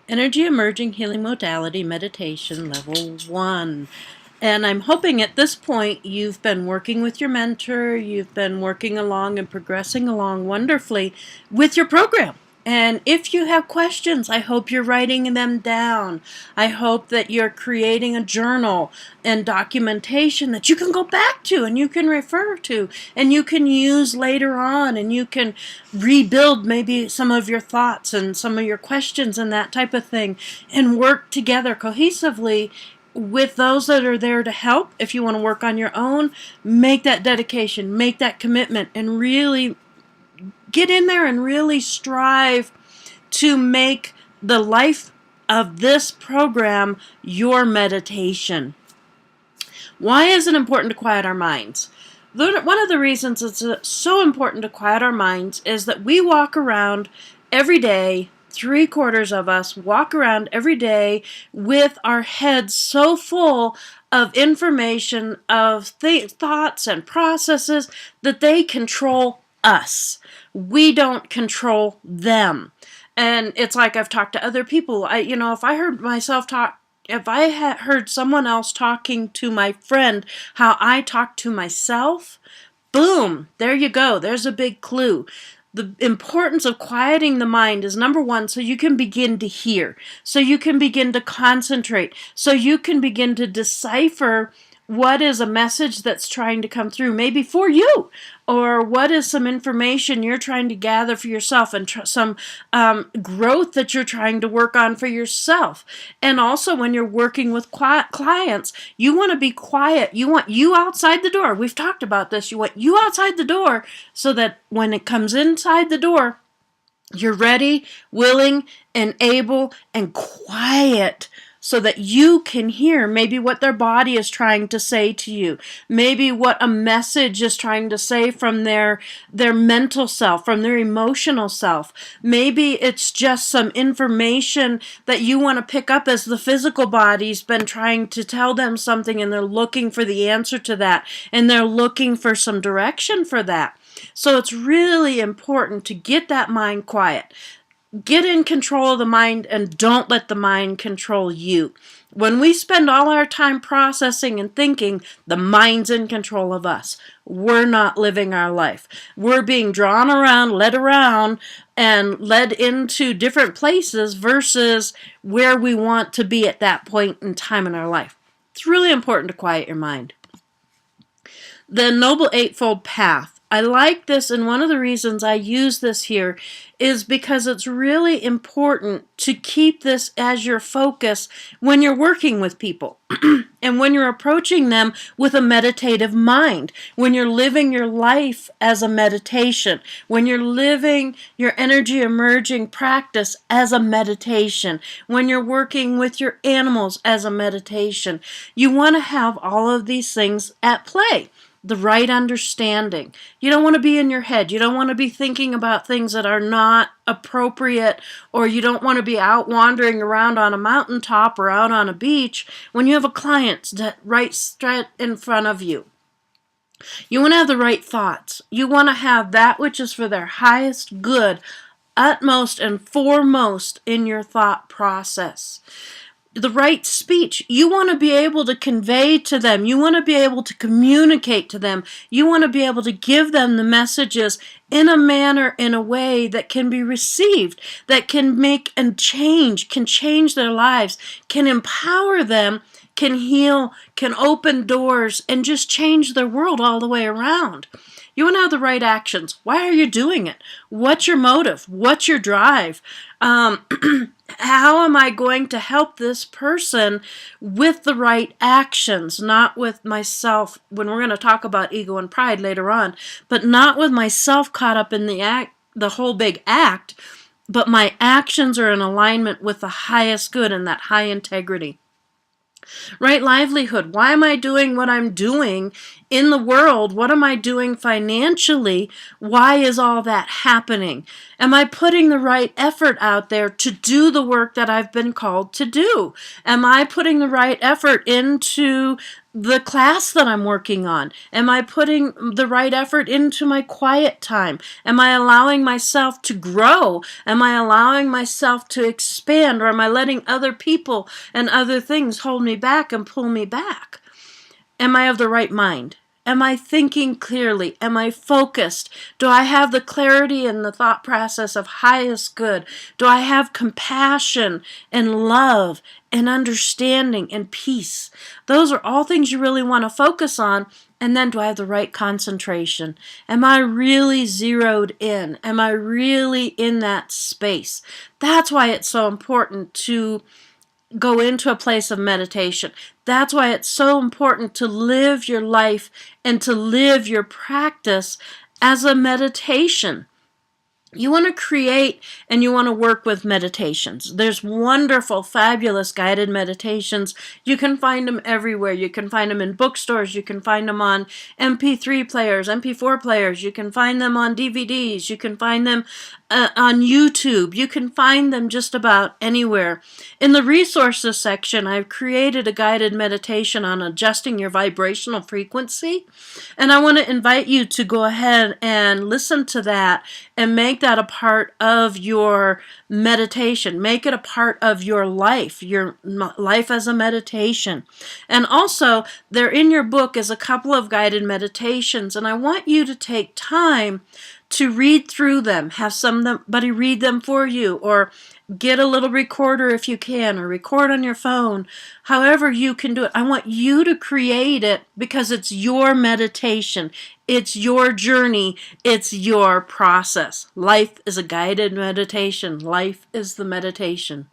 Energy Emerging Healing Modality Meditation Level 1. And I'm hoping at this point you've been working with your mentor, you've been working along and progressing along wonderfully with your program. And if you have questions, I hope you're writing them down. I hope that you're creating a journal and documentation that you can go back to and you can refer to and you can use later on, and you can rebuild maybe some of your thoughts and some of your questions and that type of thing, and work together cohesively with those that are there to help. If you want to work on your own, make that dedication, make that commitment, and really get in there and really strive to make the life of this program your meditation. Why is it important to quiet our minds? One of the reasons it's so important to quiet our minds is that we walk around every day, 3/4 of us walk around every day with our heads so full of information, of thoughts and processes that they control us. We don't control them. And it's like I've talked to other people. If I heard myself talk, if I had heard someone else talking to my friend how I talk to myself, boom, there you go. There's a big clue. The importance of quieting the mind is number one, so you can begin to hear, so you can begin to concentrate, so you can begin to decipher what is a message that's trying to come through, maybe for you, or what is some information you're trying to gather for yourself, and some growth that you're trying to work on for yourself. And also when you're working with clients, you want to be quiet. You want you outside the door. We've talked about this. You want you outside the door so that when it comes inside the door, you're ready, willing, and able, and quiet, so that you can hear maybe what their body is trying to say to you, maybe what a message is trying to say from their mental self, from their emotional self. Maybe it's just some information that you want to pick up as the physical body's been trying to tell them something, and they're looking for the answer to that, and they're looking for some direction for that. So it's really important to get that mind quiet. Get in control of the mind, and don't let the mind control you. When we spend all our time processing and thinking, the mind's in control of us. We're not living our life. We're being drawn around, led around, and led into different places versus where we want to be at that point in time in our life. It's really important to quiet your mind. The Noble Eightfold Path. I like this, and one of the reasons I use this here is because it's really important to keep this as your focus when you're working with people and when you're approaching them with a meditative mind, when you're living your life as a meditation, when you're living your energy emerging practice as a meditation, when you're working with your animals as a meditation. You want to have all of these things at play. The right understanding. You don't want to be in your head. You don't want to be thinking about things that are not appropriate, or you don't want to be out wandering around on a mountaintop or out on a beach when you have a client right straight in front of you. You want to have the right thoughts. You want to have that which is for their highest good, utmost and foremost in your thought process. The right speech. You want to be able to convey to them. You want to be able to communicate to them. You want to be able to give them the messages in a manner, in a way that can be received, that can make and change, can change their lives, can empower them, can heal, can open doors, and just change their world all the way around. You want to have the right actions. Why are you doing it? What's your motive? What's your drive? How am I going to help this person with the right actions, not with myself, when we're going to talk about ego and pride later on, but not with myself caught up in the whole big act, but my actions are in alignment with the highest good and that high integrity. Right livelihood. Why am I doing what I'm doing in the world? What am I doing financially? Why is all that happening? Am I putting the right effort out there to do the work that I've been called to do? Am I putting the right effort into the class that I'm working on? Am I putting the right effort into my quiet time? Am I allowing myself to grow? Am I allowing myself to expand? Or am I letting other people and other things hold me back and pull me back? Am I of the right mind? Am I thinking clearly? Am I focused? Do I have the clarity and the thought process of highest good? Do I have compassion and love and understanding and peace? Those are all things you really want to focus on. And then, do I have the right concentration? Am I really zeroed in? Am I really in that space? That's why it's so important to go into a place of meditation. That's why it's so important to live your life and to live your practice as a meditation. You want to create and you want to work with meditations. There's wonderful, fabulous guided meditations. You can find them everywhere. You can find them in bookstores. You can find them on MP3 players, MP4 players. You can find them on DVDs. You can find them on YouTube. You can find them just about anywhere. In the resources section, I've created a guided meditation on adjusting your vibrational frequency. And I want to invite you to go ahead and listen to that and make that a part of your meditation. Make it a part of your life as a meditation. And also, there in your book is a couple of guided meditations, and I want you to take time to read through them. Have somebody read them for you, or get a little recorder if you can, or record on your phone. However you can do it. I want you to create it because it's your meditation. It's your journey. It's your process. Life is a guided meditation. Life is the meditation.